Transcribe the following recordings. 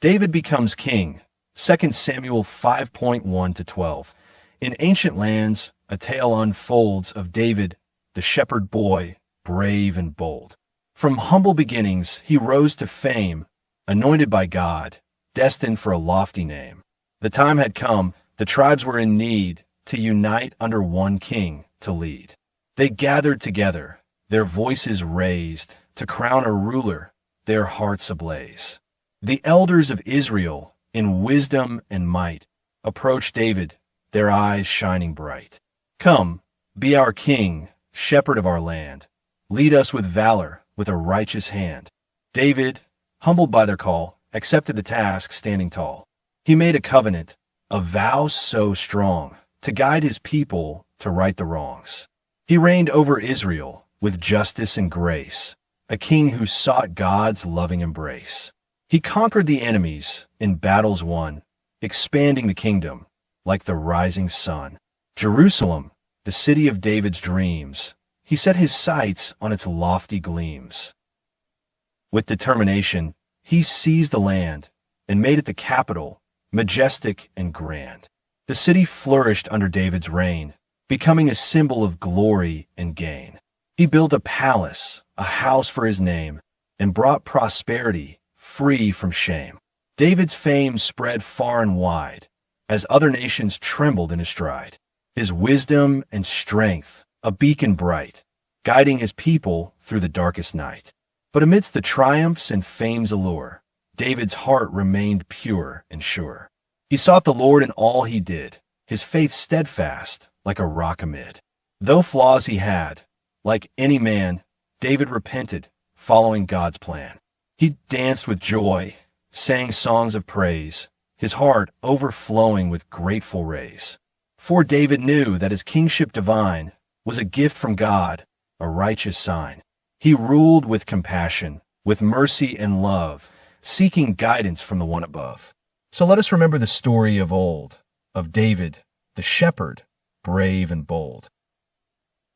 David becomes king. 2 Samuel 5:1-12. In ancient lands, a tale unfolds of David, the shepherd boy, brave and bold. From humble beginnings, he rose to fame, anointed by God, destined for a lofty name. The time had come, the tribes were in need, to unite under one king to lead. They gathered together, their voices raised, to crown a ruler, their hearts ablaze. The elders of Israel, in wisdom and might, approached David, their eyes shining bright. Come, be our king, shepherd of our land. Lead us with valor, with a righteous hand. David, humbled by their call, accepted the task standing tall. He made a covenant, a vow so strong, to guide his people to right the wrongs. He reigned over Israel with justice and grace, a king who sought God's loving embrace. He conquered the enemies in battles won, expanding the kingdom like the rising sun. Jerusalem, the city of David's dreams, he set his sights on its lofty gleams. With determination, he seized the land and made it the capital, majestic and grand. The city flourished under David's reign, becoming a symbol of glory and gain. He built a palace, a house for his name, and brought prosperity free from shame. David's fame spread far and wide, as other nations trembled in his stride. His wisdom and strength, a beacon bright, guiding his people through the darkest night. But amidst the triumphs and fame's allure, David's heart remained pure and sure. He sought the Lord in all he did, his faith steadfast like a rock amid. Though flaws he had, like any man, David repented, following God's plan. He danced with joy, sang songs of praise, his heart overflowing with grateful rays. For David knew that his kingship divine was a gift from God, a righteous sign. He ruled with compassion, with mercy and love, seeking guidance from the one above. So let us remember the story of old, of David, the shepherd, brave and bold.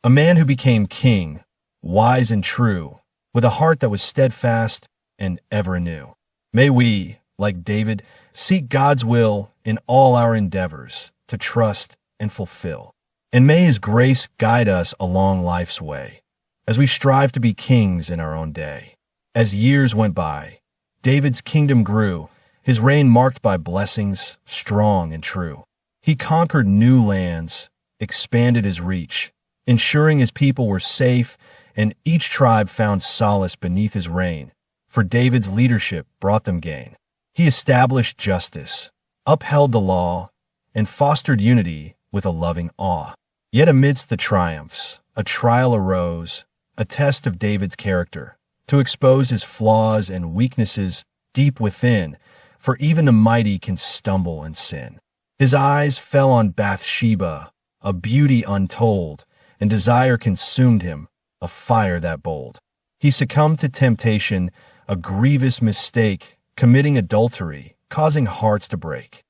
A man who became king, wise and true, with a heart that was steadfast and ever new. May we, like David, seek God's will in all our endeavors to trust and fulfill. And may his grace guide us along life's way, as we strive to be kings in our own day. As years went by, David's kingdom grew, his reign marked by blessings strong and true. He conquered new lands, expanded his reach, ensuring his people were safe, and each tribe found solace beneath his reign, for David's leadership brought them gain. He established justice, upheld the law, and fostered unity with a loving awe. Yet amidst the triumphs, a trial arose, a test of David's character, to expose his flaws and weaknesses deep within, for even the mighty can stumble and sin. His eyes fell on Bathsheba, a beauty untold, and desire consumed him, a fire that bold. He succumbed to temptation, a grievous mistake, committing adultery, causing hearts to break.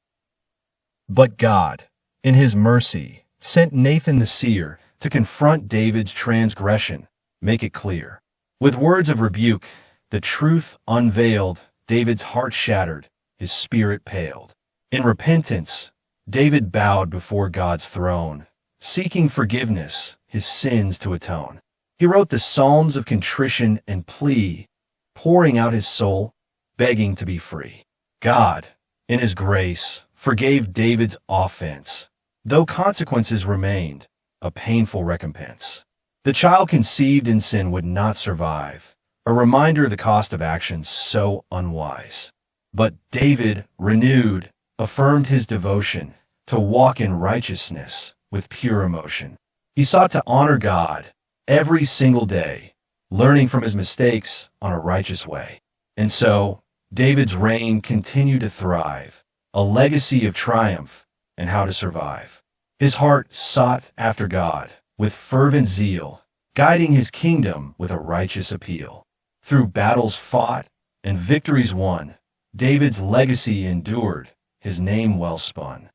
But God, in his mercy, sent Nathan the seer to confront David's transgression, make it clear. With words of rebuke, the truth unveiled, David's heart shattered, his spirit paled. In repentance, David bowed before God's throne, seeking forgiveness, his sins to atone. He wrote the Psalms of contrition and plea, pouring out his soul, begging to be free. God, in his grace, forgave David's offense, though consequences remained, a painful recompense. The child conceived in sin would not survive, a reminder of the cost of actions so unwise. But David, renewed, affirmed his devotion to walk in righteousness with pure emotion. He sought to honor God every single day, learning from his mistakes on a righteous way. And so, David's reign continued to thrive, a legacy of triumph and how to survive. His heart sought after God with fervent zeal, guiding his kingdom with a righteous appeal. Through battles fought and victories won, David's legacy endured, his name well spun.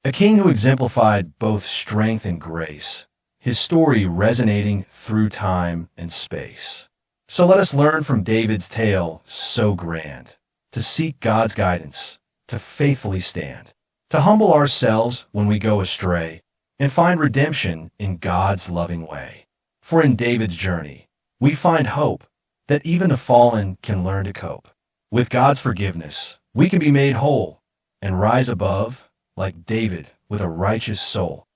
A king who exemplified both strength and grace, his story resonating through time and space. So let us learn from David's tale so grand, to seek God's guidance, to faithfully stand, to humble ourselves when we go astray, and find redemption in God's loving way. For in David's journey, we find hope that even the fallen can learn to cope. With God's forgiveness, we can be made whole and rise above like David with a righteous soul.